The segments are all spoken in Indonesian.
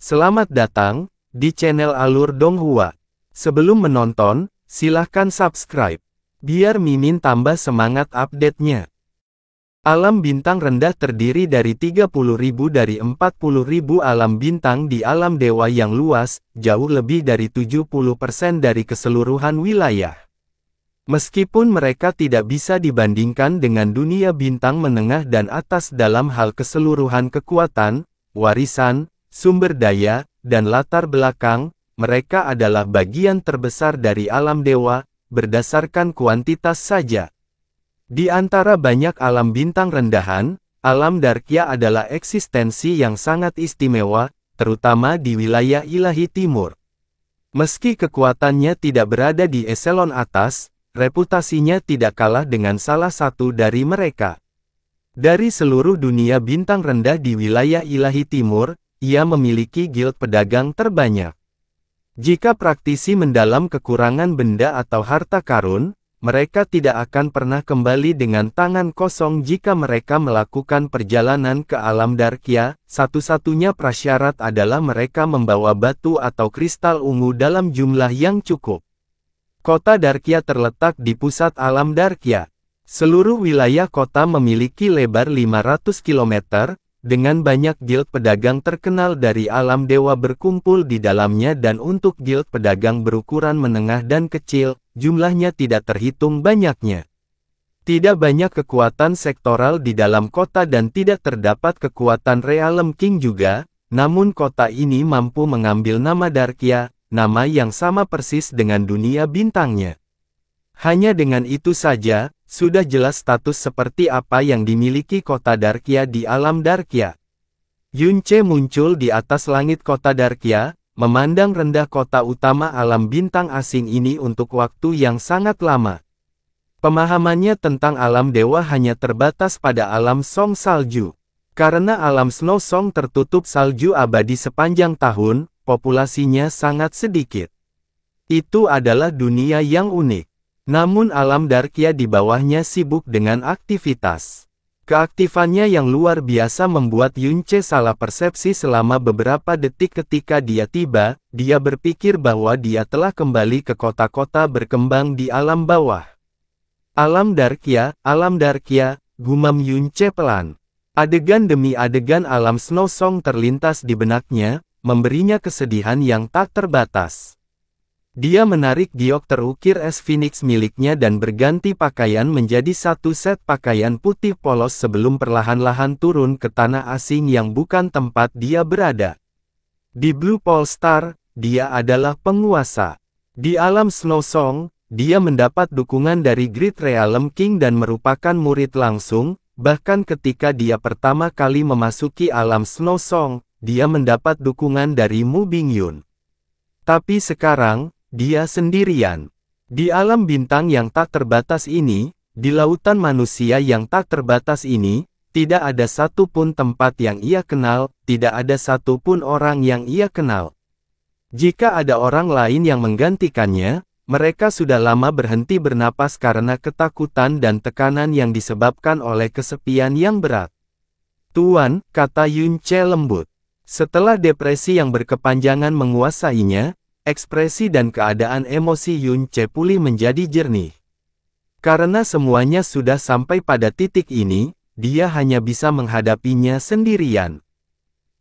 Selamat datang di channel Alur Donghua. Sebelum menonton, silahkan subscribe, biar Mimin tambah semangat update-nya. Alam bintang rendah terdiri dari 30.000 dari 40.000 alam bintang di alam dewa yang luas, jauh lebih dari 70% dari keseluruhan wilayah. Meskipun mereka tidak bisa dibandingkan dengan dunia bintang menengah dan atas dalam hal keseluruhan kekuatan, warisan, sumber daya, dan latar belakang, mereka adalah bagian terbesar dari alam dewa, berdasarkan kuantitas saja. Di antara banyak alam bintang rendahan, alam Darkya adalah eksistensi yang sangat istimewa, terutama di wilayah ilahi timur. Meski kekuatannya tidak berada di eselon atas, reputasinya tidak kalah dengan salah satu dari mereka. Dari seluruh dunia bintang rendah di wilayah ilahi timur, ia memiliki guild pedagang terbanyak. Jika praktisi mendalam kekurangan benda atau harta karun, mereka tidak akan pernah kembali dengan tangan kosong jika mereka melakukan perjalanan ke alam Darkya. Satu-satunya prasyarat adalah mereka membawa batu atau kristal ungu dalam jumlah yang cukup. Kota Darkya terletak di pusat alam Darkya. Seluruh wilayah kota memiliki lebar 500 km, dengan banyak guild pedagang terkenal dari alam dewa berkumpul di dalamnya, dan untuk guild pedagang berukuran menengah dan kecil, jumlahnya tidak terhitung banyaknya. Tidak banyak kekuatan sektoral di dalam kota dan tidak terdapat kekuatan Realm King juga, namun kota ini mampu mengambil nama Darkya, nama yang sama persis dengan dunia bintangnya. Hanya dengan itu saja, sudah jelas status seperti apa yang dimiliki kota Darkya di alam Darkya. Yunce muncul di atas langit kota Darkya, memandang rendah kota utama alam bintang asing ini untuk waktu yang sangat lama. Pemahamannya tentang alam dewa hanya terbatas pada alam Song salju. Karena alam Snow Song tertutup salju abadi sepanjang tahun, populasinya sangat sedikit. Itu adalah dunia yang unik. Namun alam Darkya di bawahnya sibuk dengan aktivitas. Keaktifannya yang luar biasa membuat Yunce salah persepsi selama beberapa detik ketika dia tiba. Dia berpikir bahwa dia telah kembali ke kota-kota berkembang di alam bawah. Alam Darkya, gumam Yunce pelan. Adegan demi adegan alam Snow Song terlintas di benaknya, memberinya kesedihan yang tak terbatas. Dia menarik giok terukir es Phoenix miliknya dan berganti pakaian menjadi satu set pakaian putih polos sebelum perlahan-lahan turun ke tanah asing yang bukan tempat dia berada. Di Blue Pole Star, dia adalah penguasa. Di alam Snow Song, dia mendapat dukungan dari Great Realm King dan merupakan murid langsung, bahkan ketika dia pertama kali memasuki alam Snow Song, dia mendapat dukungan dari Mu Bingyun. Tapi sekarang, dia sendirian. Di alam bintang yang tak terbatas ini, di lautan manusia yang tak terbatas ini, tidak ada satupun tempat yang ia kenal, tidak ada satupun orang yang ia kenal. Jika ada orang lain yang menggantikannya, mereka sudah lama berhenti bernapas karena ketakutan dan tekanan yang disebabkan oleh kesepian yang berat. Tuan, kata Yunce lembut. Setelah depresi yang berkepanjangan menguasainya, ekspresi dan keadaan emosi Yunce pulih menjadi jernih. Karena semuanya sudah sampai pada titik ini, dia hanya bisa menghadapinya sendirian.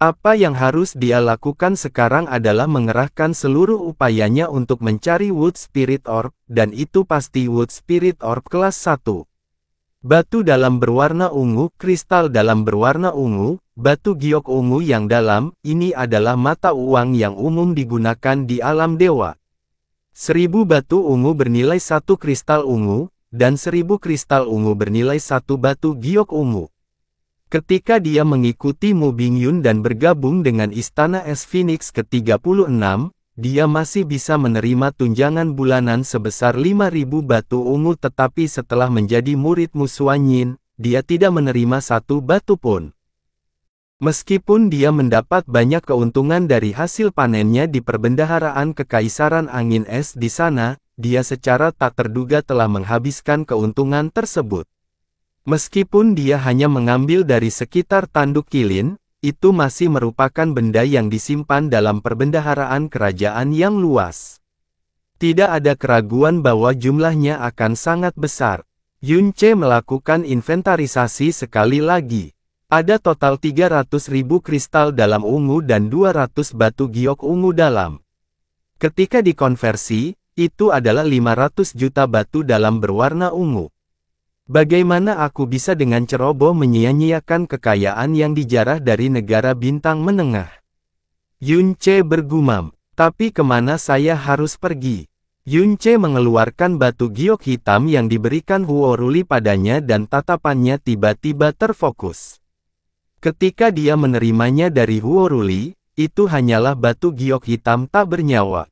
Apa yang harus dia lakukan sekarang adalah mengerahkan seluruh upayanya untuk mencari Wood Spirit Orb, dan itu pasti Wood Spirit Orb kelas 1. Batu dalam berwarna ungu, kristal dalam berwarna ungu, batu giok ungu yang dalam, ini adalah mata uang yang umum digunakan di alam dewa. 1000 batu ungu bernilai 1 kristal ungu, dan 1000 kristal ungu bernilai 1 batu giok ungu. Ketika dia mengikuti Mu Bingyun dan bergabung dengan Istana Es Phoenix ke-36, dia masih bisa menerima tunjangan bulanan sebesar 5.000 batu ungu, tetapi setelah menjadi murid Mu Xuanyin, dia tidak menerima 1 batu pun. Meskipun dia mendapat banyak keuntungan dari hasil panennya di perbendaharaan Kekaisaran Angin Es di sana, dia secara tak terduga telah menghabiskan keuntungan tersebut. Meskipun dia hanya mengambil dari sekitar tanduk kilin, itu masih merupakan benda yang disimpan dalam perbendaharaan kerajaan yang luas. Tidak ada keraguan bahwa jumlahnya akan sangat besar. Yunce melakukan inventarisasi sekali lagi. Ada total 300.000 kristal dalam ungu dan 200 batu giok ungu dalam. Ketika dikonversi, itu adalah 500 juta batu dalam berwarna ungu. Bagaimana aku bisa dengan ceroboh menyia-nyiakan kekayaan yang dijarah dari negara bintang menengah? Yunce bergumam, tapi kemana saya harus pergi? Yunce mengeluarkan batu giok hitam yang diberikan Huo Ruli padanya dan tatapannya tiba-tiba terfokus. Ketika dia menerimanya dari Huo Ruli, itu hanyalah batu giok hitam tak bernyawa.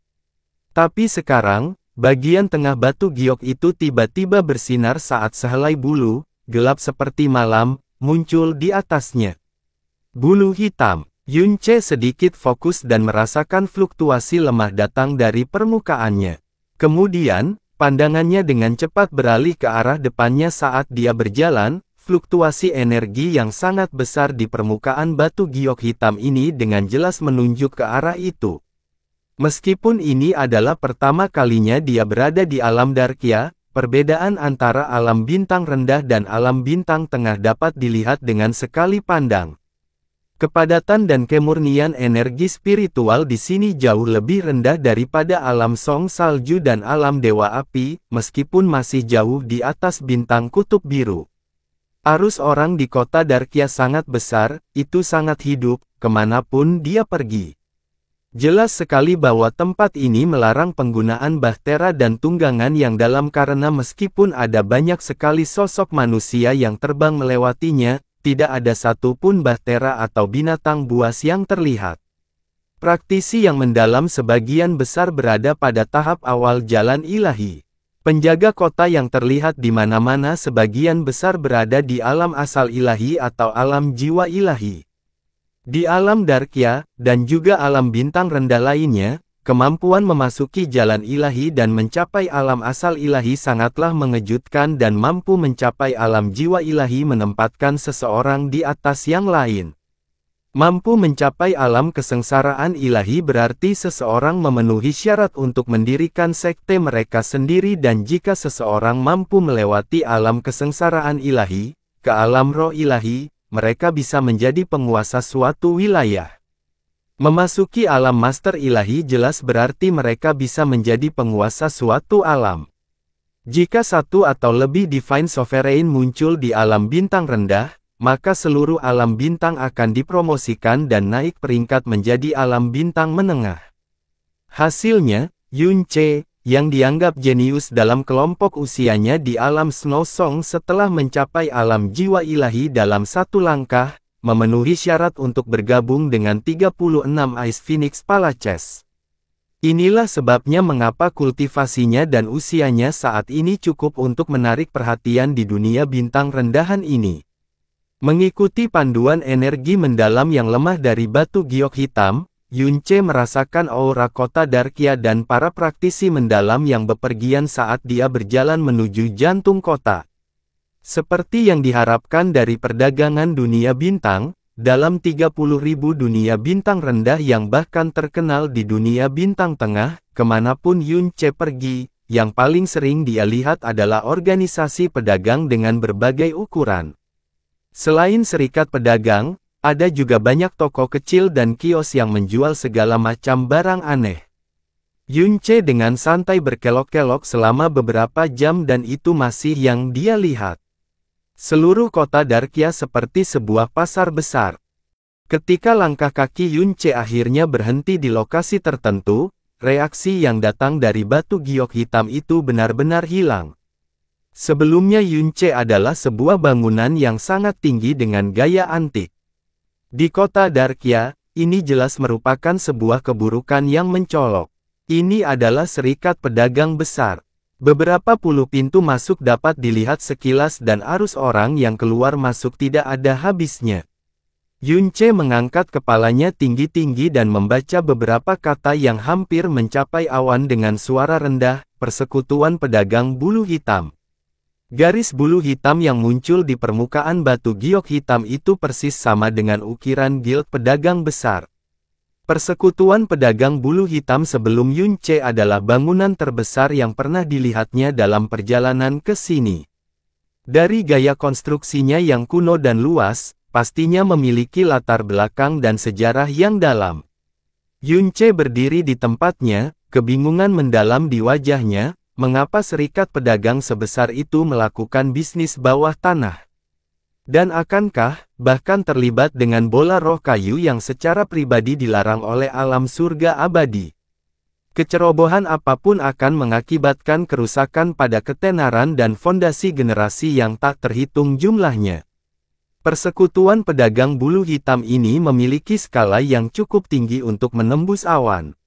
Tapi sekarang, bagian tengah batu giok itu tiba-tiba bersinar saat sehelai bulu, gelap seperti malam, muncul di atasnya. Bulu hitam. Yunce sedikit fokus dan merasakan fluktuasi lemah datang dari permukaannya. Kemudian, pandangannya dengan cepat beralih ke arah depannya saat dia berjalan, fluktuasi energi yang sangat besar di permukaan batu giok hitam ini dengan jelas menunjuk ke arah itu. Meskipun ini adalah pertama kalinya dia berada di alam Darkya, perbedaan antara alam bintang rendah dan alam bintang tengah dapat dilihat dengan sekali pandang. Kepadatan dan kemurnian energi spiritual di sini jauh lebih rendah daripada alam Song Salju dan alam Dewa Api, meskipun masih jauh di atas bintang kutub biru. Arus orang di kota Darkya sangat besar, itu sangat hidup, kemanapun dia pergi. Jelas sekali bahwa tempat ini melarang penggunaan bahtera dan tunggangan yang dalam karena meskipun ada banyak sekali sosok manusia yang terbang melewatinya, tidak ada satupun bahtera atau binatang buas yang terlihat. Praktisi yang mendalam sebagian besar berada pada tahap awal jalan ilahi. Penjaga kota yang terlihat di mana-mana sebagian besar berada di alam asal ilahi atau alam jiwa ilahi. Di alam Darkya, dan juga alam bintang rendah lainnya, kemampuan memasuki jalan ilahi dan mencapai alam asal ilahi sangatlah mengejutkan dan mampu mencapai alam jiwa ilahi menempatkan seseorang di atas yang lain. Mampu mencapai alam kesengsaraan ilahi berarti seseorang memenuhi syarat untuk mendirikan sekte mereka sendiri dan jika seseorang mampu melewati alam kesengsaraan ilahi, ke alam roh ilahi, mereka bisa menjadi penguasa suatu wilayah. Memasuki alam master ilahi jelas berarti mereka bisa menjadi penguasa suatu alam. Jika satu atau lebih Divine Sovereign muncul di alam bintang rendah, maka seluruh alam bintang akan dipromosikan dan naik peringkat menjadi alam bintang menengah. Hasilnya, Yunce, yang dianggap jenius dalam kelompok usianya di alam Snow Song setelah mencapai alam jiwa ilahi dalam satu langkah, memenuhi syarat untuk bergabung dengan 36 Ice Phoenix Palaces. Inilah sebabnya mengapa kultivasinya dan usianya saat ini cukup untuk menarik perhatian di dunia bintang rendahan ini. Mengikuti panduan energi mendalam yang lemah dari batu giok hitam, Yunce merasakan aura kota Darkya dan para praktisi mendalam yang bepergian saat dia berjalan menuju jantung kota. Seperti yang diharapkan dari perdagangan dunia bintang, dalam 30.000 dunia bintang rendah yang bahkan terkenal di dunia bintang tengah, kemanapun Yunce pergi, yang paling sering dia lihat adalah organisasi pedagang dengan berbagai ukuran. Selain serikat pedagang, ada juga banyak toko kecil dan kios yang menjual segala macam barang aneh. Yunce dengan santai berkelok-kelok selama beberapa jam dan itu masih yang dia lihat. Seluruh kota Darkya seperti sebuah pasar besar. Ketika langkah kaki Yunce akhirnya berhenti di lokasi tertentu, reaksi yang datang dari batu giok hitam itu benar-benar hilang. Sebelumnya Yunce adalah sebuah bangunan yang sangat tinggi dengan gaya antik. Di kota Darkya, ini jelas merupakan sebuah keburukan yang mencolok. Ini adalah serikat pedagang besar. Beberapa puluh pintu masuk dapat dilihat sekilas dan arus orang yang keluar masuk tidak ada habisnya. Yunce mengangkat kepalanya tinggi-tinggi dan membaca beberapa kata yang hampir mencapai awan dengan suara rendah, persekutuan pedagang bulu hitam. Garis bulu hitam yang muncul di permukaan batu giok hitam itu persis sama dengan ukiran Guild Pedagang Besar. Persekutuan pedagang bulu hitam sebelum Yunce adalah bangunan terbesar yang pernah dilihatnya dalam perjalanan ke sini. Dari gaya konstruksinya yang kuno dan luas, pastinya memiliki latar belakang dan sejarah yang dalam. Yunce berdiri di tempatnya, kebingungan mendalam di wajahnya. Mengapa serikat pedagang sebesar itu melakukan bisnis bawah tanah? Dan akankah, bahkan terlibat dengan bola roh kayu yang secara pribadi dilarang oleh alam surga abadi? Kecerobohan apapun akan mengakibatkan kerusakan pada ketenaran dan fondasi generasi yang tak terhitung jumlahnya. Persekutuan pedagang bulu hitam ini memiliki skala yang cukup tinggi untuk menembus awan.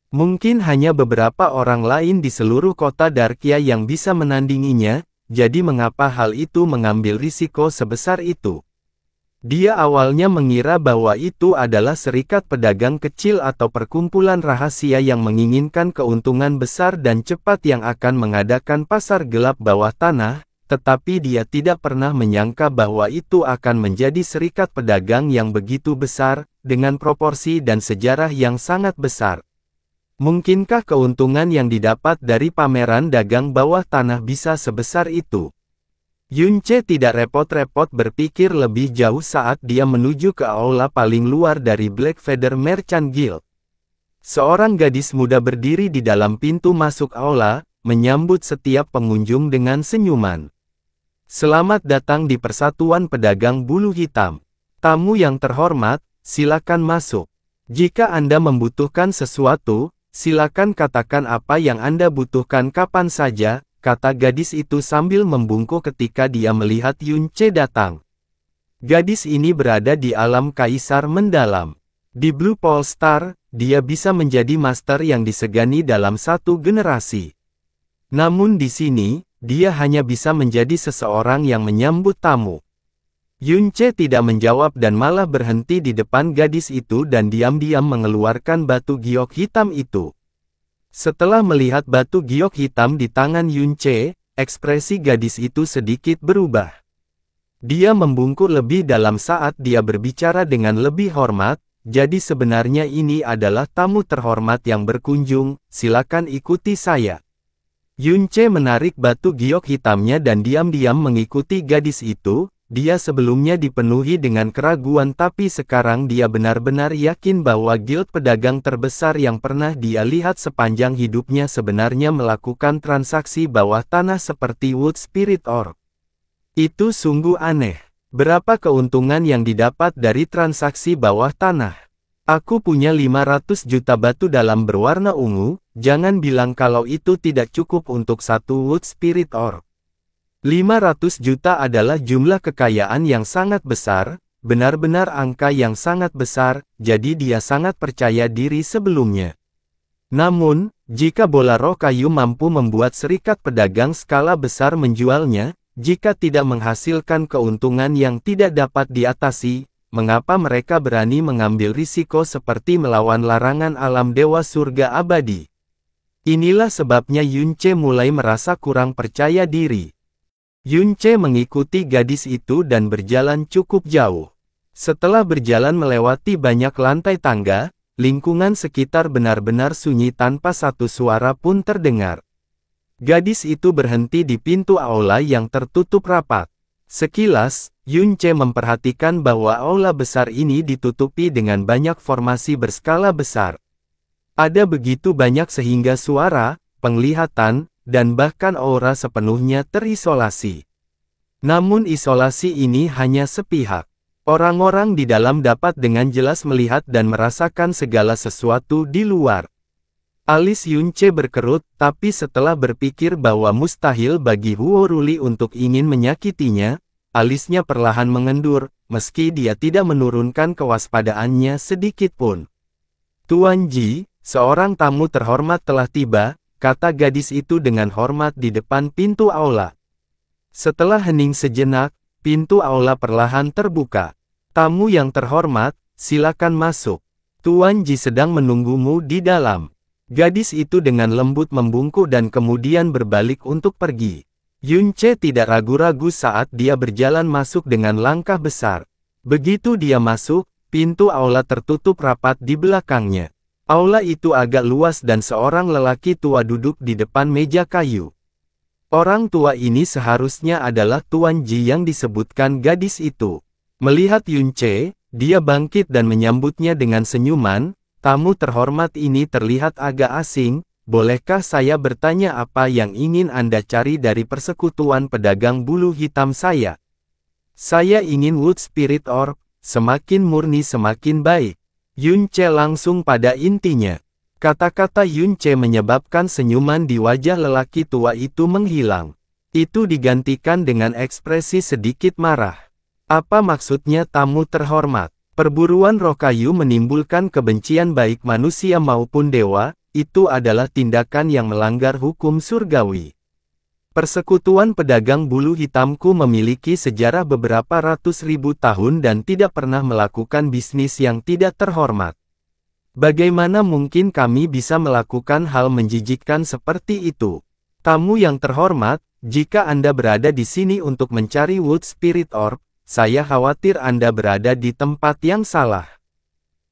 Mungkin hanya beberapa orang lain di seluruh kota Darkia yang bisa menandinginya, jadi mengapa hal itu mengambil risiko sebesar itu? Dia awalnya mengira bahwa itu adalah serikat pedagang kecil atau perkumpulan rahasia yang menginginkan keuntungan besar dan cepat yang akan mengadakan pasar gelap bawah tanah, tetapi dia tidak pernah menyangka bahwa itu akan menjadi serikat pedagang yang begitu besar, dengan proporsi dan sejarah yang sangat besar. Mungkinkah keuntungan yang didapat dari pameran dagang bawah tanah bisa sebesar itu? Yunce tidak repot-repot berpikir lebih jauh saat dia menuju ke aula paling luar dari Black Feather Merchant Guild. Seorang gadis muda berdiri di dalam pintu masuk aula, menyambut setiap pengunjung dengan senyuman. Selamat datang di Persatuan Pedagang Bulu Hitam. Tamu yang terhormat, silakan masuk. Jika Anda membutuhkan sesuatu, silakan katakan apa yang Anda butuhkan kapan saja, kata gadis itu sambil membungkuk ketika dia melihat Yunce datang. Gadis ini berada di alam kaisar mendalam. Di Blue Pole Star, dia bisa menjadi master yang disegani dalam satu generasi. Namun di sini, dia hanya bisa menjadi seseorang yang menyambut tamu. Yunce tidak menjawab dan malah berhenti di depan gadis itu dan diam-diam mengeluarkan batu giok hitam itu. Setelah melihat batu giok hitam di tangan Yunce, ekspresi gadis itu sedikit berubah. Dia membungkuk lebih dalam saat dia berbicara dengan lebih hormat, jadi sebenarnya ini adalah tamu terhormat yang berkunjung, silakan ikuti saya. Yunce menarik batu giok hitamnya dan diam-diam mengikuti gadis itu. Dia sebelumnya dipenuhi dengan keraguan tapi sekarang dia benar-benar yakin bahwa guild pedagang terbesar yang pernah dia lihat sepanjang hidupnya sebenarnya melakukan transaksi bawah tanah seperti Wood Spirit Orb. Itu sungguh aneh. Berapa keuntungan yang didapat dari transaksi bawah tanah? Aku punya 500 juta batu dalam berwarna ungu, jangan bilang kalau itu tidak cukup untuk satu Wood Spirit Orb. 500 juta adalah jumlah kekayaan yang sangat besar, benar-benar angka yang sangat besar, jadi dia sangat percaya diri sebelumnya. Namun, jika bola roh kayu mampu membuat serikat pedagang skala besar menjualnya, jika tidak menghasilkan keuntungan yang tidak dapat diatasi, mengapa mereka berani mengambil risiko seperti melawan larangan alam dewa surga abadi? Inilah sebabnya Yunce mulai merasa kurang percaya diri. Yunce mengikuti gadis itu dan berjalan cukup jauh. Setelah berjalan melewati banyak lantai tangga, lingkungan sekitar benar-benar sunyi tanpa satu suara pun terdengar. Gadis itu berhenti di pintu aula yang tertutup rapat. Sekilas, Yunce memperhatikan bahwa aula besar ini ditutupi dengan banyak formasi berskala besar. Ada begitu banyak sehingga suara, penglihatan, dan bahkan aura sepenuhnya terisolasi. Namun isolasi ini hanya sepihak. Orang-orang di dalam dapat dengan jelas melihat dan merasakan segala sesuatu di luar. Alis Yunce berkerut, tapi setelah berpikir bahwa mustahil bagi Huo Ruli untuk ingin menyakitinya, alisnya perlahan mengendur, meski dia tidak menurunkan kewaspadaannya sedikit pun. Tuan Ji, seorang tamu terhormat telah tiba, kata gadis itu dengan hormat di depan pintu aula. Setelah hening sejenak, pintu aula perlahan terbuka. Tamu yang terhormat, silakan masuk. Tuan Ji sedang menunggumu di dalam. Gadis itu dengan lembut membungkuk dan kemudian berbalik untuk pergi. Yunce tidak ragu-ragu saat dia berjalan masuk dengan langkah besar. Begitu dia masuk, pintu aula tertutup rapat di belakangnya. Aula itu agak luas dan seorang lelaki tua duduk di depan meja kayu. Orang tua ini seharusnya adalah Tuan Ji yang disebutkan gadis itu. Melihat Yunce, dia bangkit dan menyambutnya dengan senyuman. Tamu terhormat ini terlihat agak asing. Bolehkah saya bertanya apa yang ingin Anda cari dari persekutuan pedagang bulu hitam saya? Saya ingin Wood Spirit Orb, semakin murni semakin baik. Yunce langsung pada intinya. Kata-kata Yunce menyebabkan senyuman di wajah lelaki tua itu menghilang. Itu digantikan dengan ekspresi sedikit marah. Apa maksudnya tamu terhormat? Perburuan roh kayu menimbulkan kebencian baik manusia maupun dewa. Itu adalah tindakan yang melanggar hukum surgawi. Persekutuan pedagang bulu hitamku memiliki sejarah beberapa ratus ribu tahun dan tidak pernah melakukan bisnis yang tidak terhormat. Bagaimana mungkin kami bisa melakukan hal menjijikkan seperti itu? Tamu yang terhormat, jika Anda berada di sini untuk mencari Wood Spirit Orb, saya khawatir Anda berada di tempat yang salah.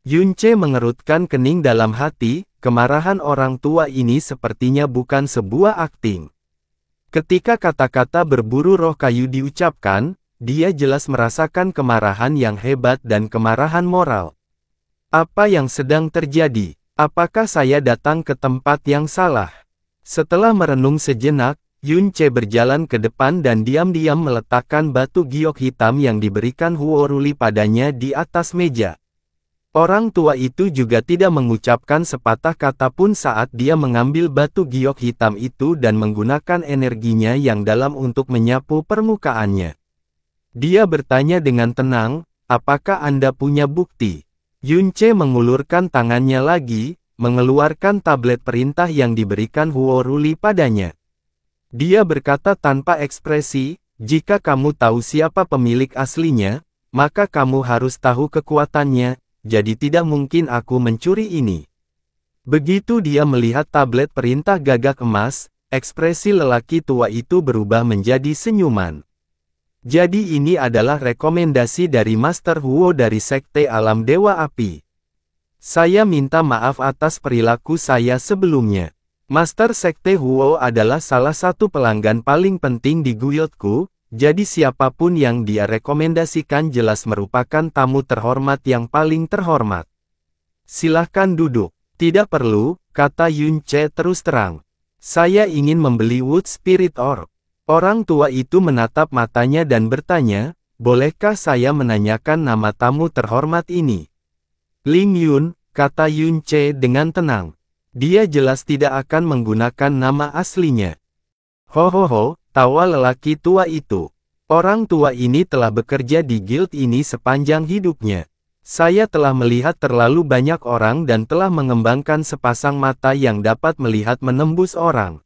Yunce mengerutkan kening dalam hati. Kemarahan orang tua ini sepertinya bukan sebuah akting. Ketika kata-kata berburu roh kayu diucapkan, dia jelas merasakan kemarahan yang hebat dan kemarahan moral. Apa yang sedang terjadi? Apakah saya datang ke tempat yang salah? Setelah merenung sejenak, Yunce berjalan ke depan dan diam-diam meletakkan batu giok hitam yang diberikan Huoruli padanya di atas meja. Orang tua itu juga tidak mengucapkan sepatah kata pun saat dia mengambil batu giok hitam itu dan menggunakan energinya yang dalam untuk menyapu permukaannya. Dia bertanya dengan tenang, apakah Anda punya bukti? Yunce mengulurkan tangannya lagi, mengeluarkan tablet perintah yang diberikan Huoruli padanya. Dia berkata tanpa ekspresi, jika kamu tahu siapa pemilik aslinya, maka kamu harus tahu kekuatannya. Jadi tidak mungkin aku mencuri ini. Begitu dia melihat tablet perintah gagak emas, ekspresi lelaki tua itu berubah menjadi senyuman. Jadi ini adalah rekomendasi dari Master Huo dari Sekte Alam Dewa Api. Saya minta maaf atas perilaku saya sebelumnya. Master Sekte Huo adalah salah satu pelanggan paling penting di guildku. Jadi siapapun yang dia rekomendasikan jelas merupakan tamu terhormat yang paling terhormat. Silahkan duduk. Tidak perlu, kata Yunce terus terang. Saya ingin membeli Wood Spirit Orb. Orang tua itu menatap matanya dan bertanya, bolehkah saya menanyakan nama tamu terhormat ini? Ling Yun, kata Yunce dengan tenang. Dia jelas tidak akan menggunakan nama aslinya. Hohoho, tawa lelaki tua itu. Orang tua ini telah bekerja di guild ini sepanjang hidupnya. Saya telah melihat terlalu banyak orang dan telah mengembangkan sepasang mata yang dapat melihat menembus orang.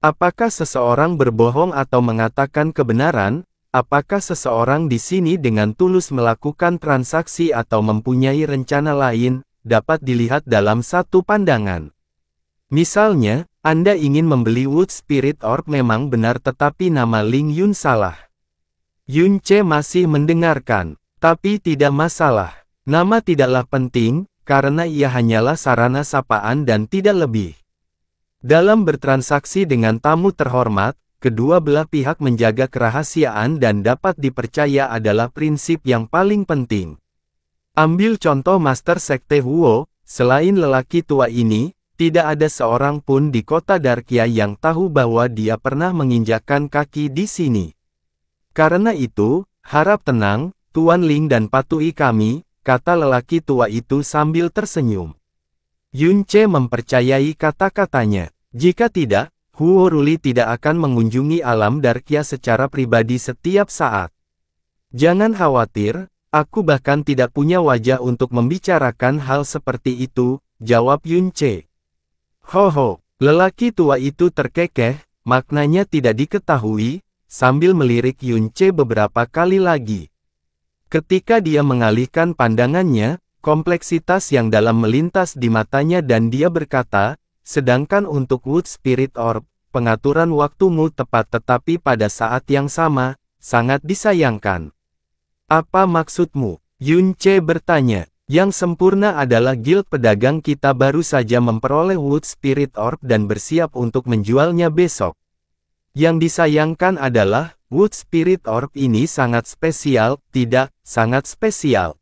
Apakah seseorang berbohong atau mengatakan kebenaran? Apakah seseorang di sini dengan tulus melakukan transaksi atau mempunyai rencana lain, dapat dilihat dalam satu pandangan. Misalnya, Anda ingin membeli Wood Spirit Orb memang benar tetapi nama Ling Yun salah. Yunce masih mendengarkan, tapi tidak masalah. Nama tidaklah penting, karena ia hanyalah sarana sapaan dan tidak lebih. Dalam bertransaksi dengan tamu terhormat, kedua belah pihak menjaga kerahasiaan dan dapat dipercaya adalah prinsip yang paling penting. Ambil contoh Master Sekte Huo, selain lelaki tua ini, tidak ada seorang pun di kota Darkia yang tahu bahwa dia pernah menginjakkan kaki di sini. Karena itu, harap tenang, Tuan Ling dan patuhi kami, kata lelaki tua itu sambil tersenyum. Yunce mempercayai kata-katanya. Jika tidak, Huo Ruli tidak akan mengunjungi alam Darkia secara pribadi setiap saat. Jangan khawatir, aku bahkan tidak punya wajah untuk membicarakan hal seperti itu, jawab Yunce. Hoho, lelaki tua itu terkekeh, maknanya tidak diketahui, sambil melirik Yunce beberapa kali lagi. Ketika dia mengalihkan pandangannya, kompleksitas yang dalam melintas di matanya dan dia berkata, sedangkan untuk Wood Spirit Orb, pengaturan waktumu tepat tetapi pada saat yang sama, sangat disayangkan. Apa maksudmu? Yun Che bertanya. Yang sempurna adalah guild pedagang kita baru saja memperoleh Wood Spirit Orb dan bersiap untuk menjualnya besok. Yang disayangkan adalah, Wood Spirit Orb ini sangat spesial, tidak, sangat spesial.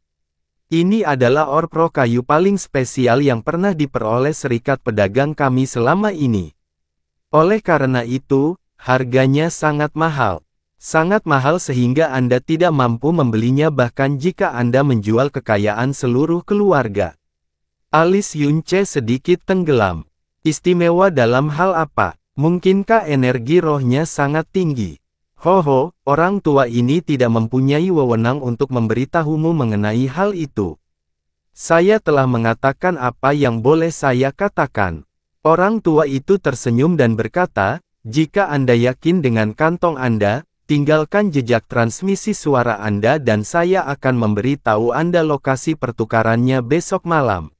Ini adalah orb roh kayu paling spesial yang pernah diperoleh serikat pedagang kami selama ini. Oleh karena itu, harganya sangat mahal. Sangat mahal sehingga Anda tidak mampu membelinya bahkan jika Anda menjual kekayaan seluruh keluarga. Alis Yun Che sedikit tenggelam. Istimewa dalam hal apa? Mungkinkah energi rohnya sangat tinggi? Hoho, orang tua ini tidak mempunyai wewenang untuk memberitahumu mengenai hal itu. Saya telah mengatakan apa yang boleh saya katakan. Orang tua itu tersenyum dan berkata, jika Anda yakin dengan kantong Anda, tinggalkan jejak transmisi suara Anda dan saya akan memberitahu Anda lokasi pertukarannya besok malam.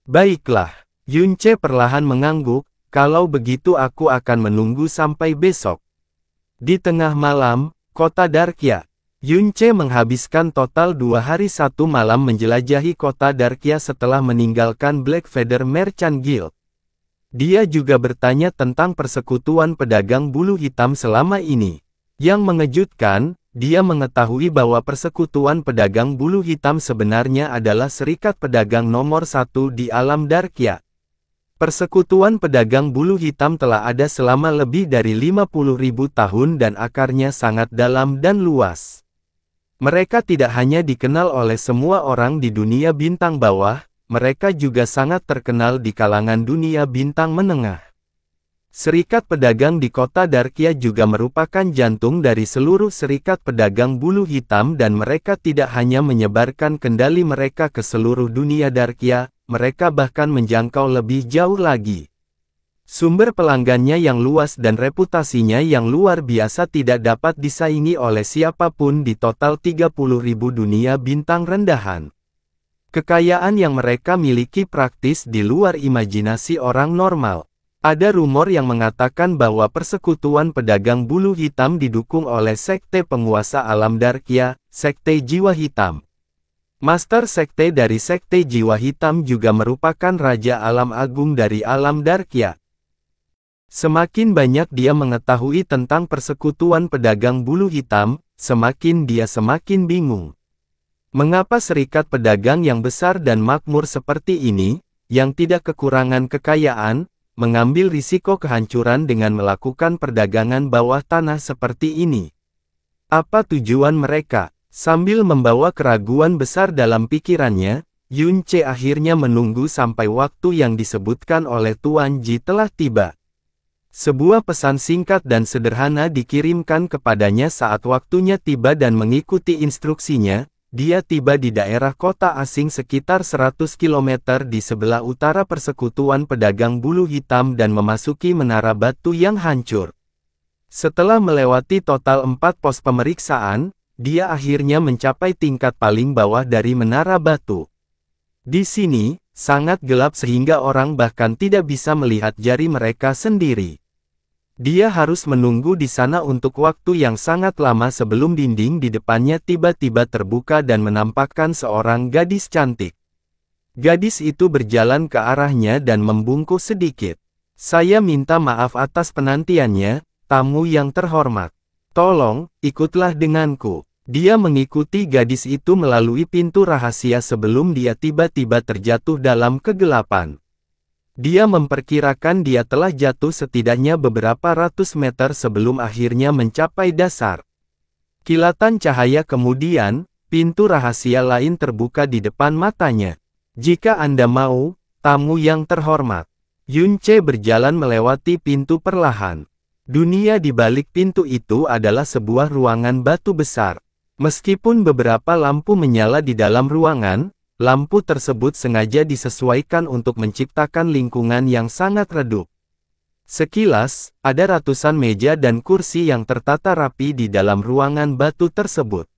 Baiklah, Yun Che perlahan mengangguk, kalau begitu aku akan menunggu sampai besok. Di tengah malam, kota Darkya. Yun Che menghabiskan total 2 hari 1 malam menjelajahi kota Darkya setelah meninggalkan Black Feather Merchant Guild. Dia juga bertanya tentang persekutuan pedagang bulu hitam selama ini. Yang mengejutkan, dia mengetahui bahwa persekutuan pedagang bulu hitam sebenarnya adalah serikat pedagang nomor 1 di alam Darkya. Persekutuan pedagang bulu hitam telah ada selama lebih dari 50.000 tahun dan akarnya sangat dalam dan luas. Mereka tidak hanya dikenal oleh semua orang di dunia bintang bawah, mereka juga sangat terkenal di kalangan dunia bintang menengah. Serikat pedagang di kota Darkya juga merupakan jantung dari seluruh serikat pedagang bulu hitam dan mereka tidak hanya menyebarkan kendali mereka ke seluruh dunia Darkya, mereka bahkan menjangkau lebih jauh lagi. Sumber pelanggannya yang luas dan reputasinya yang luar biasa tidak dapat disaingi oleh siapapun di total 30.000 dunia bintang rendahan. Kekayaan yang mereka miliki praktis di luar imajinasi orang normal. Ada rumor yang mengatakan bahwa persekutuan pedagang bulu hitam didukung oleh sekte penguasa alam Darkya, sekte jiwa hitam. Master sekte dari sekte jiwa hitam juga merupakan raja alam agung dari alam Darkya. Semakin banyak dia mengetahui tentang persekutuan pedagang bulu hitam, semakin dia semakin bingung. Mengapa serikat pedagang yang besar dan makmur seperti ini, yang tidak kekurangan kekayaan, mengambil risiko kehancuran dengan melakukan perdagangan bawah tanah seperti ini? Apa tujuan mereka? Sambil membawa keraguan besar dalam pikirannya, Yun Che akhirnya menunggu sampai waktu yang disebutkan oleh Tuan Ji telah tiba. Sebuah pesan singkat dan sederhana dikirimkan kepadanya saat waktunya tiba dan mengikuti instruksinya. Dia tiba di daerah kota asing sekitar 100 km di sebelah utara persekutuan pedagang bulu hitam dan memasuki menara batu yang hancur. Setelah melewati total 4 pos pemeriksaan, dia akhirnya mencapai tingkat paling bawah dari menara batu. Di sini, sangat gelap sehingga orang bahkan tidak bisa melihat jari mereka sendiri. Dia harus menunggu di sana untuk waktu yang sangat lama sebelum dinding di depannya tiba-tiba terbuka dan menampakkan seorang gadis cantik. Gadis itu berjalan ke arahnya dan membungkuk sedikit. Saya minta maaf atas penantiannya, tamu yang terhormat. Tolong, ikutlah denganku. Dia mengikuti gadis itu melalui pintu rahasia sebelum dia tiba-tiba terjatuh dalam kegelapan. Dia memperkirakan dia telah jatuh setidaknya beberapa ratus meter sebelum akhirnya mencapai dasar. Kilatan cahaya kemudian, pintu rahasia lain terbuka di depan matanya. Jika Anda mau, tamu yang terhormat. Yun Che berjalan melewati pintu perlahan. Dunia di balik pintu itu adalah sebuah ruangan batu besar. Meskipun beberapa lampu menyala di dalam ruangan, lampu tersebut sengaja disesuaikan untuk menciptakan lingkungan yang sangat redup. Sekilas, ada ratusan meja dan kursi yang tertata rapi di dalam ruangan batu tersebut.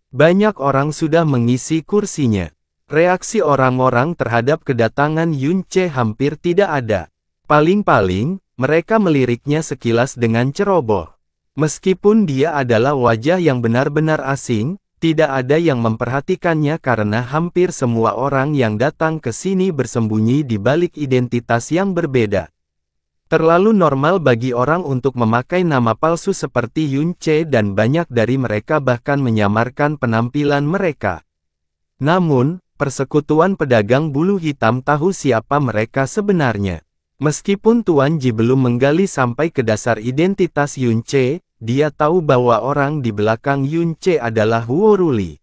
Banyak orang sudah mengisi kursinya. Reaksi orang-orang terhadap kedatangan Yun Che hampir tidak ada. Paling-paling, Mereka meliriknya sekilas dengan ceroboh. Meskipun dia adalah wajah yang benar-benar asing, tidak ada yang memperhatikannya karena hampir semua orang yang datang ke sini bersembunyi di balik identitas yang berbeda. Terlalu normal bagi orang untuk memakai nama palsu seperti Yun Che dan banyak dari mereka bahkan menyamarkan penampilan mereka. Namun, persekutuan pedagang bulu hitam tahu siapa mereka sebenarnya. Meskipun Tuan Ji belum menggali sampai ke dasar identitas Yun Che, dia tahu bahwa orang di belakang Yun Che adalah Huo Ruli.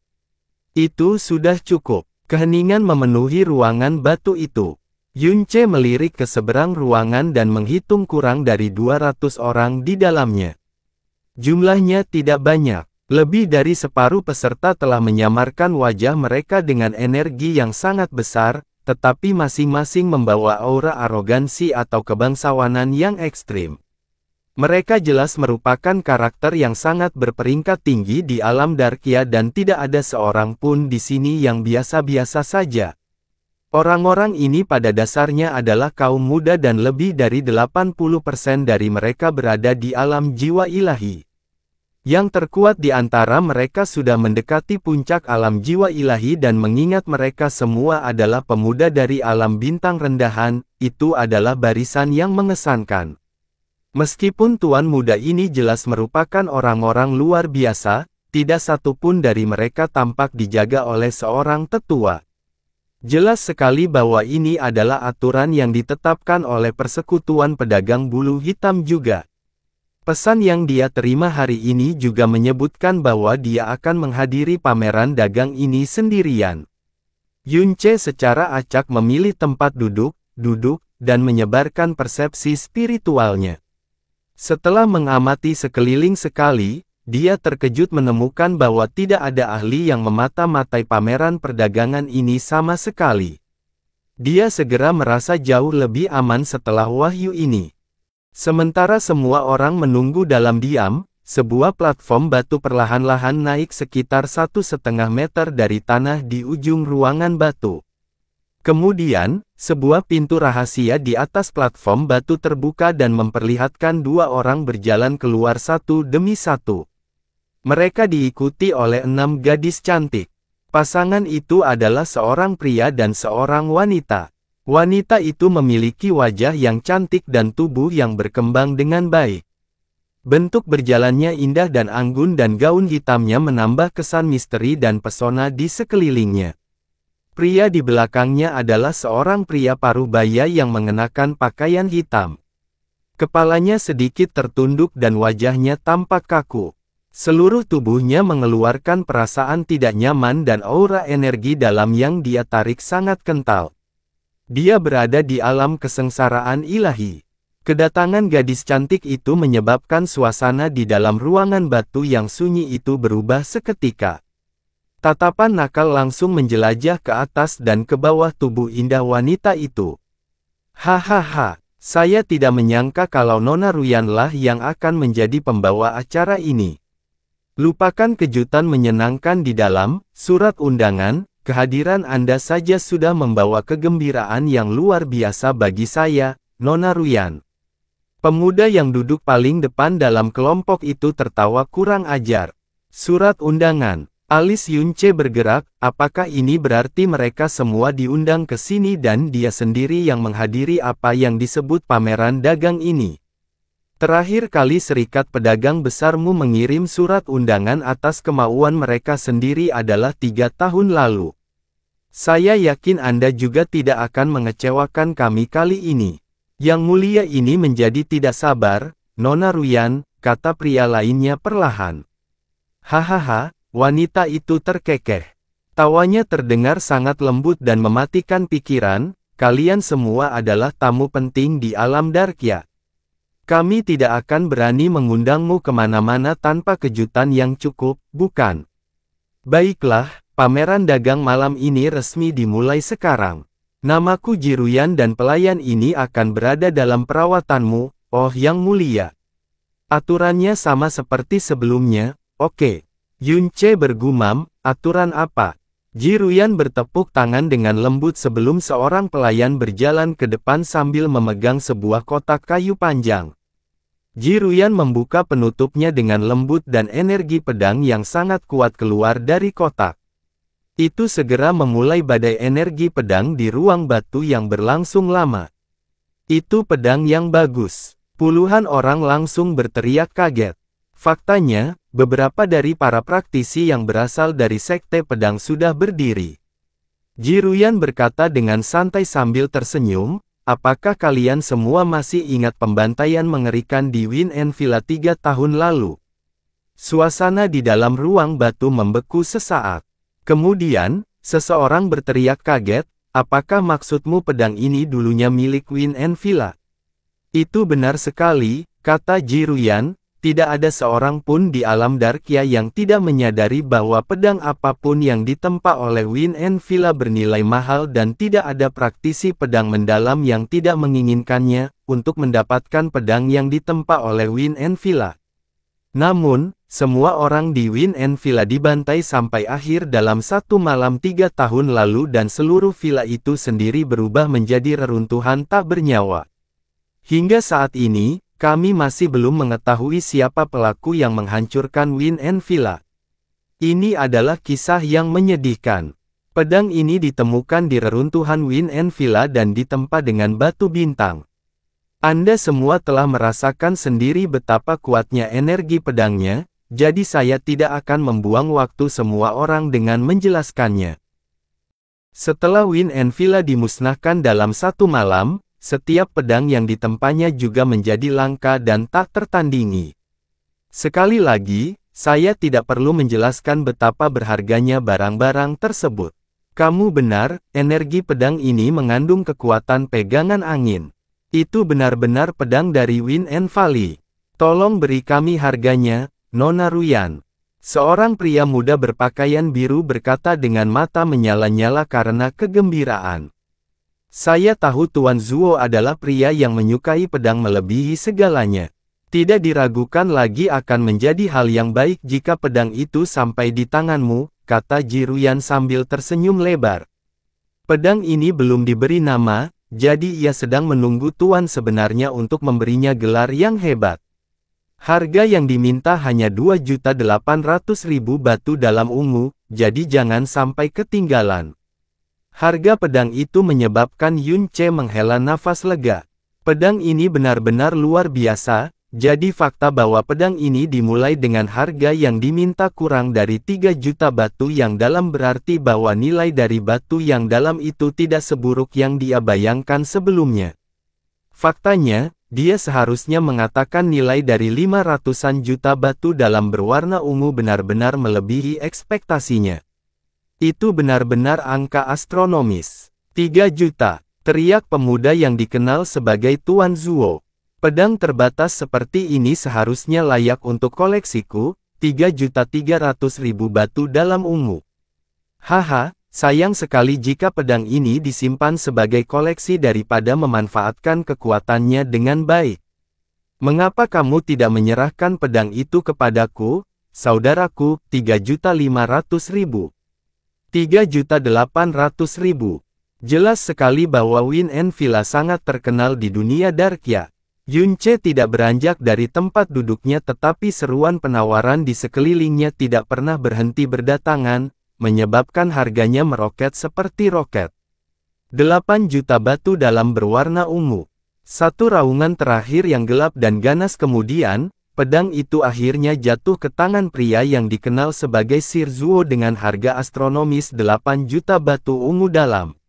Itu sudah cukup. Keheningan memenuhi ruangan batu itu. Yun Che melirik ke seberang ruangan dan menghitung kurang dari 200 orang di dalamnya. Jumlahnya tidak banyak. Lebih dari separuh peserta telah menyamarkan wajah mereka dengan energi yang sangat besar, tetapi masing-masing membawa aura arogansi atau kebangsawanan yang ekstrim. Mereka jelas merupakan karakter yang sangat berperingkat tinggi di alam Darkia dan tidak ada seorang pun di sini yang biasa-biasa saja. Orang-orang ini pada dasarnya adalah kaum muda dan lebih dari 80% dari mereka berada di alam jiwa ilahi. Yang terkuat di antara mereka sudah mendekati puncak alam jiwa ilahi dan mengingat mereka semua adalah pemuda dari alam bintang rendahan, itu adalah barisan yang mengesankan. Meskipun tuan muda ini jelas merupakan orang-orang luar biasa, tidak satu pun dari mereka tampak dijaga oleh seorang tetua. Jelas sekali bahwa ini adalah aturan yang ditetapkan oleh persekutuan pedagang bulu hitam juga. Pesan yang dia terima hari ini juga menyebutkan bahwa dia akan menghadiri pameran dagang ini sendirian. Yun Che secara acak memilih tempat duduk, dan menyebarkan persepsi spiritualnya. Setelah mengamati sekeliling sekali, dia terkejut menemukan bahwa tidak ada ahli yang memata-matai pameran perdagangan ini sama sekali. Dia segera merasa jauh lebih aman setelah wahyu ini. Sementara semua orang menunggu dalam diam, sebuah platform batu perlahan-lahan naik sekitar 1,5 meter dari tanah di ujung ruangan batu. Kemudian, sebuah pintu rahasia di atas platform batu terbuka dan memperlihatkan dua orang berjalan keluar satu demi satu. Mereka diikuti oleh 6 gadis cantik. Pasangan itu adalah seorang pria dan seorang wanita. Wanita itu memiliki wajah yang cantik dan tubuh yang berkembang dengan baik. Bentuk berjalannya indah dan anggun dan gaun hitamnya menambah kesan misteri dan pesona di sekelilingnya. Pria di belakangnya adalah seorang pria paruh baya yang mengenakan pakaian hitam. Kepalanya sedikit tertunduk dan wajahnya tampak kaku. Seluruh tubuhnya mengeluarkan perasaan tidak nyaman dan aura energi dalam yang dia tarik sangat kental. Dia berada di alam kesengsaraan ilahi. Kedatangan gadis cantik itu menyebabkan suasana di dalam ruangan batu yang sunyi itu berubah seketika. Tatapan nakal langsung menjelajah ke atas dan ke bawah tubuh indah wanita itu. Hahaha, saya tidak menyangka kalau Nona Ruyanlah yang akan menjadi pembawa acara ini. Lupakan kejutan menyenangkan di dalam surat undangan, kehadiran Anda saja sudah membawa kegembiraan yang luar biasa bagi saya, Nona Ruyan. Pemuda yang duduk paling depan dalam kelompok itu tertawa kurang ajar. Surat undangan. Alis Yun Che bergerak, apakah ini berarti mereka semua diundang ke sini dan dia sendiri yang menghadiri apa yang disebut pameran dagang ini? Terakhir kali Serikat Pedagang Besarmu mengirim surat undangan atas kemauan mereka sendiri adalah 3 tahun lalu. Saya yakin Anda juga tidak akan mengecewakan kami kali ini. Yang mulia ini menjadi tidak sabar, Nona Ruyan, kata pria lainnya perlahan. Hahaha, wanita itu terkekeh. Tawanya terdengar sangat lembut dan mematikan pikiran, kalian semua adalah tamu penting di alam Darkia. Kami tidak akan berani mengundangmu kemana-mana tanpa kejutan yang cukup, bukan? Baiklah, pameran dagang malam ini resmi dimulai sekarang. Namaku Jiruyan dan pelayan ini akan berada dalam perawatanmu, oh yang mulia. Aturannya sama seperti sebelumnya, oke. Yun Che bergumam, aturan apa? Ji Ruyan bertepuk tangan dengan lembut sebelum seorang pelayan berjalan ke depan sambil memegang sebuah kotak kayu panjang. Ji Ruyan membuka penutupnya dengan lembut dan energi pedang yang sangat kuat keluar dari kotak. Itu segera memulai badai energi pedang di ruang batu yang berlangsung lama. Itu pedang yang bagus. Puluhan orang langsung berteriak kaget. Faktanya, beberapa dari para praktisi yang berasal dari Sekte Pedang sudah berdiri. Ji Ruyan berkata dengan santai sambil tersenyum, apakah kalian semua masih ingat pembantaian mengerikan di Win and Villa 3 tahun lalu? Suasana di dalam ruang batu membeku sesaat. Kemudian, seseorang berteriak kaget, apakah maksudmu pedang ini dulunya milik Win and Villa? Itu benar sekali, kata Ji Ruyan. Tidak ada seorang pun di alam Darkia yang tidak menyadari bahwa pedang apapun yang ditempa oleh Win and Villa bernilai mahal dan tidak ada praktisi pedang mendalam yang tidak menginginkannya untuk mendapatkan pedang yang ditempa oleh Win and Villa. Namun, semua orang di Win and Villa dibantai sampai akhir dalam satu malam 3 tahun lalu dan seluruh villa itu sendiri berubah menjadi reruntuhan tak bernyawa. Hingga saat ini, kami masih belum mengetahui siapa pelaku yang menghancurkan Win and Villa. Ini adalah kisah yang menyedihkan. Pedang ini ditemukan di reruntuhan Win and Villa dan ditempa dengan batu bintang. Anda semua telah merasakan sendiri betapa kuatnya energi pedangnya, jadi saya tidak akan membuang waktu semua orang dengan menjelaskannya. Setelah Win and Villa dimusnahkan dalam satu malam, setiap pedang yang ditempanya juga menjadi langka dan tak tertandingi. Sekali lagi, saya tidak perlu menjelaskan betapa berharganya barang-barang tersebut. Kamu benar, energi pedang ini mengandung kekuatan pegangan angin. Itu benar-benar pedang dari Win and Valley. Tolong beri kami harganya, Nona Ruyan. Seorang pria muda berpakaian biru berkata dengan mata menyala-nyala karena kegembiraan. Saya tahu Tuan Zuo adalah pria yang menyukai pedang melebihi segalanya. Tidak diragukan lagi akan menjadi hal yang baik jika pedang itu sampai di tanganmu, kata Ji Ruyan sambil tersenyum lebar. Pedang ini belum diberi nama, jadi ia sedang menunggu tuan sebenarnya untuk memberinya gelar yang hebat. Harga yang diminta hanya 2.800.000 batu dalam ungu, jadi jangan sampai ketinggalan. Harga pedang itu menyebabkan Yun Ce menghela nafas lega. Pedang ini benar-benar luar biasa, jadi fakta bahwa pedang ini dimulai dengan harga yang diminta kurang dari 3 juta batu yang dalam berarti bahwa nilai dari batu yang dalam itu tidak seburuk yang dia bayangkan sebelumnya. Faktanya, dia seharusnya mengatakan nilai dari 500-an juta batu dalam berwarna ungu benar-benar melebihi ekspektasinya. Itu benar-benar angka astronomis. 3 juta, teriak pemuda yang dikenal sebagai Tuan Zuo. Pedang terbatas seperti ini seharusnya layak untuk koleksiku, 3.300.000 batu dalam ungu. Haha, sayang sekali jika pedang ini disimpan sebagai koleksi daripada memanfaatkan kekuatannya dengan baik. Mengapa kamu tidak menyerahkan pedang itu kepadaku, saudaraku, 3.500.000? 3.800.000. Jelas sekali bahwa Win and Villa sangat terkenal di dunia Darkia. Yun Ce tidak beranjak dari tempat duduknya tetapi seruan penawaran di sekelilingnya tidak pernah berhenti berdatangan, menyebabkan harganya meroket seperti roket. 8 juta batu dalam berwarna ungu. Satu raungan terakhir yang gelap dan ganas kemudian, pedang itu akhirnya jatuh ke tangan pria yang dikenal sebagai Sir Zuo dengan harga astronomis 8 juta batu ungu dalam.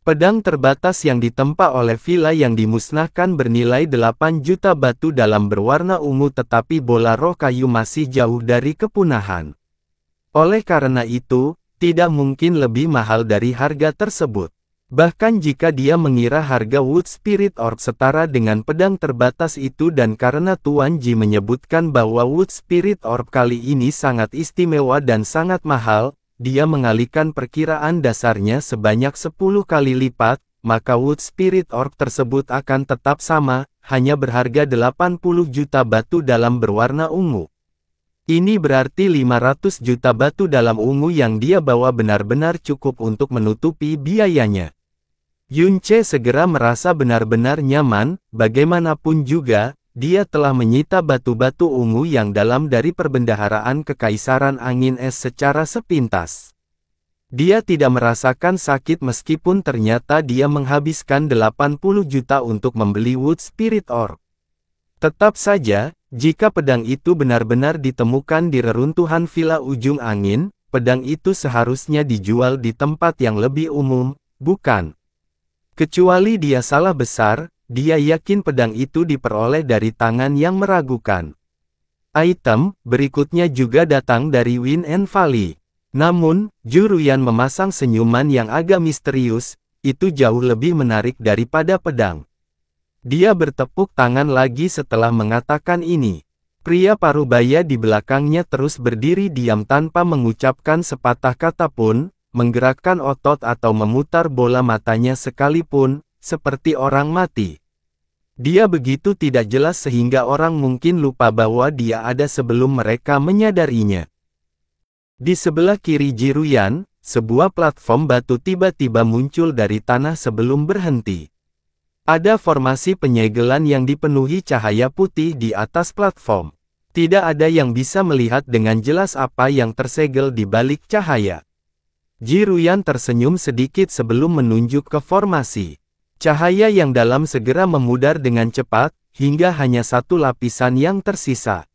Pedang terbatas yang ditempa oleh villa yang dimusnahkan bernilai 8 juta batu dalam berwarna ungu tetapi bola roh kayu masih jauh dari kepunahan. Oleh karena itu, tidak mungkin lebih mahal dari harga tersebut. Bahkan jika dia mengira harga Wood Spirit Orb setara dengan pedang terbatas itu dan karena Tuan Ji menyebutkan bahwa Wood Spirit Orb kali ini sangat istimewa dan sangat mahal, dia mengalihkan perkiraan dasarnya sebanyak 10 kali lipat, maka Wood Spirit Orb tersebut akan tetap sama, hanya berharga 80 juta batu dalam berwarna ungu. Ini berarti 500 juta batu dalam ungu yang dia bawa benar-benar cukup untuk menutupi biayanya. Yunce segera merasa benar-benar nyaman, bagaimanapun juga, dia telah menyita batu-batu ungu yang dalam dari perbendaharaan Kekaisaran Angin Es secara sepintas. Dia tidak merasakan sakit meskipun ternyata dia menghabiskan 80 juta untuk membeli Wood Spirit Orb. Tetap saja, jika pedang itu benar-benar ditemukan di reruntuhan Villa Ujung Angin, pedang itu seharusnya dijual di tempat yang lebih umum, bukan? Kecuali dia salah besar, dia yakin pedang itu diperoleh dari tangan yang meragukan. Item berikutnya juga datang dari Wind and Valley. Namun, Juruyan memasang senyuman yang agak misterius, itu jauh lebih menarik daripada pedang. Dia bertepuk tangan lagi setelah mengatakan ini. Pria parubaya di belakangnya terus berdiri diam tanpa mengucapkan sepatah kata pun, menggerakkan otot atau memutar bola matanya sekalipun, seperti orang mati. Dia begitu tidak jelas sehingga orang mungkin lupa bahwa dia ada sebelum mereka menyadarinya. Di sebelah kiri Jiruyan, sebuah platform batu tiba-tiba muncul dari tanah sebelum berhenti. Ada formasi penyegelan yang dipenuhi cahaya putih di atas platform. Tidak ada yang bisa melihat dengan jelas apa yang tersegel di balik cahaya. Jiruyan tersenyum sedikit sebelum menunjuk ke formasi. Cahaya yang dalam segera memudar dengan cepat, hingga hanya satu lapisan yang tersisa.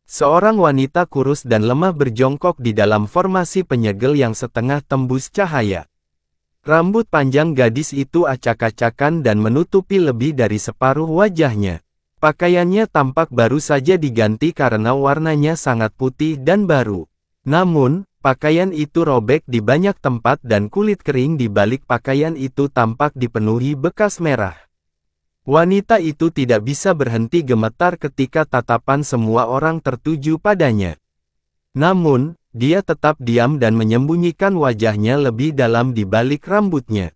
Seorang wanita kurus dan lemah berjongkok di dalam formasi penyegel yang setengah tembus cahaya. Rambut panjang gadis itu acak-acakan dan menutupi lebih dari separuh wajahnya. Pakaiannya tampak baru saja diganti karena warnanya sangat putih dan baru. Namun, pakaian itu robek di banyak tempat dan kulit kering di balik pakaian itu tampak dipenuhi bekas merah. Wanita itu tidak bisa berhenti gemetar ketika tatapan semua orang tertuju padanya. Namun, dia tetap diam dan menyembunyikan wajahnya lebih dalam di balik rambutnya.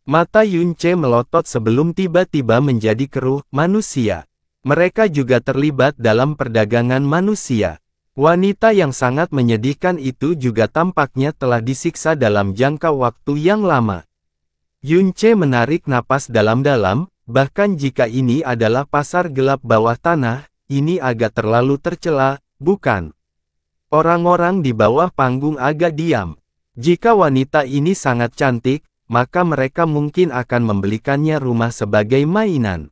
Mata Yunce melotot sebelum tiba-tiba menjadi keruh, manusia. Mereka juga terlibat dalam perdagangan manusia. Wanita yang sangat menyedihkan itu juga tampaknya telah disiksa dalam jangka waktu yang lama. Yunce menarik napas dalam-dalam, bahkan jika ini adalah pasar gelap bawah tanah, ini agak terlalu tercela, bukan? Orang-orang di bawah panggung agak diam. Jika wanita ini sangat cantik, maka mereka mungkin akan membelikannya rumah sebagai mainan.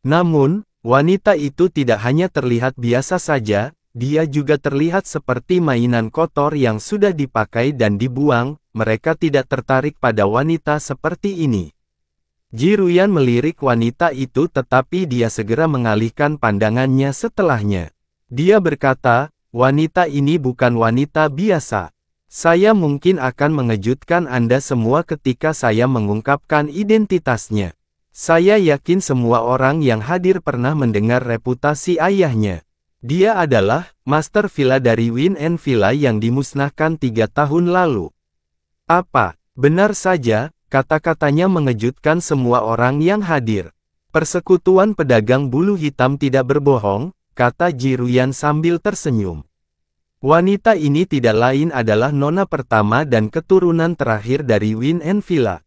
Namun, wanita itu tidak hanya terlihat biasa saja, dia juga terlihat seperti mainan kotor yang sudah dipakai dan dibuang. Mereka tidak tertarik pada wanita seperti ini. Jiruyan melirik wanita itu tetapi dia segera mengalihkan pandangannya setelahnya. Dia berkata, wanita ini bukan wanita biasa. Saya mungkin akan mengejutkan Anda semua ketika saya mengungkapkan identitasnya. Saya yakin semua orang yang hadir pernah mendengar reputasi ayahnya. Dia adalah Master Villa dari Wind and Villa yang dimusnahkan 3 tahun lalu. Apa? Benar saja, kata-katanya mengejutkan semua orang yang hadir. Persekutuan pedagang bulu hitam tidak berbohong, kata Jiruyan sambil tersenyum. Wanita ini tidak lain adalah nona pertama dan keturunan terakhir dari Wind and Villa.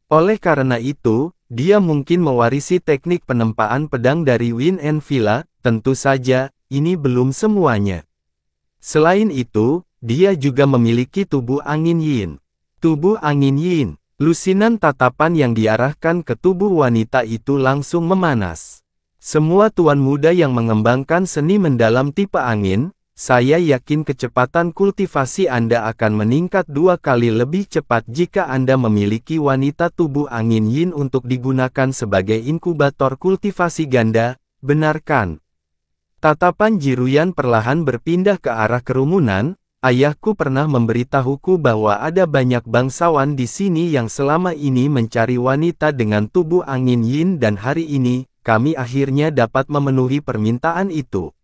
Oleh karena itu, dia mungkin mewarisi teknik penempaan pedang dari Wind and Villa. Tentu saja, ini belum semuanya. Selain itu, dia juga memiliki tubuh angin yin. Tubuh angin yin. Lusinan tatapan yang diarahkan ke tubuh wanita itu langsung memanas. Semua tuan muda yang mengembangkan seni mendalam tipe angin, saya yakin kecepatan kultivasi Anda akan meningkat 2 kali lebih cepat jika Anda memiliki wanita tubuh angin yin untuk digunakan sebagai inkubator kultivasi ganda, benarkan? Tatapan Jiruyan perlahan berpindah ke arah kerumunan. Ayahku pernah memberitahuku bahwa ada banyak bangsawan di sini yang selama ini mencari wanita dengan tubuh angin yin dan hari ini, kami akhirnya dapat memenuhi permintaan itu.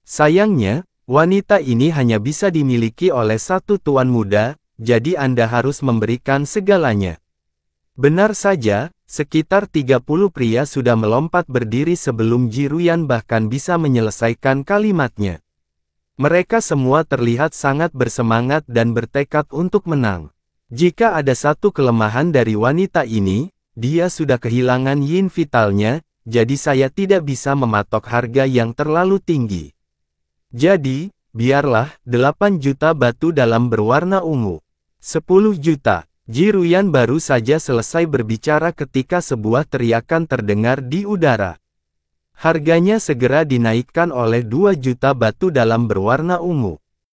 Sayangnya, wanita ini hanya bisa dimiliki oleh satu tuan muda, jadi Anda harus memberikan segalanya. Benar saja, sekitar 30 pria sudah melompat berdiri sebelum Jiruyan bahkan bisa menyelesaikan kalimatnya. Mereka semua terlihat sangat bersemangat dan bertekad untuk menang. Jika ada satu kelemahan dari wanita ini, dia sudah kehilangan yin vitalnya, jadi saya tidak bisa mematok harga yang terlalu tinggi. Jadi, biarlah, 8 juta batu dalam berwarna ungu. 10 juta. Ji Ruyan baru saja selesai berbicara ketika sebuah teriakan terdengar di udara. Harganya segera dinaikkan oleh 2 juta batu dalam berwarna ungu.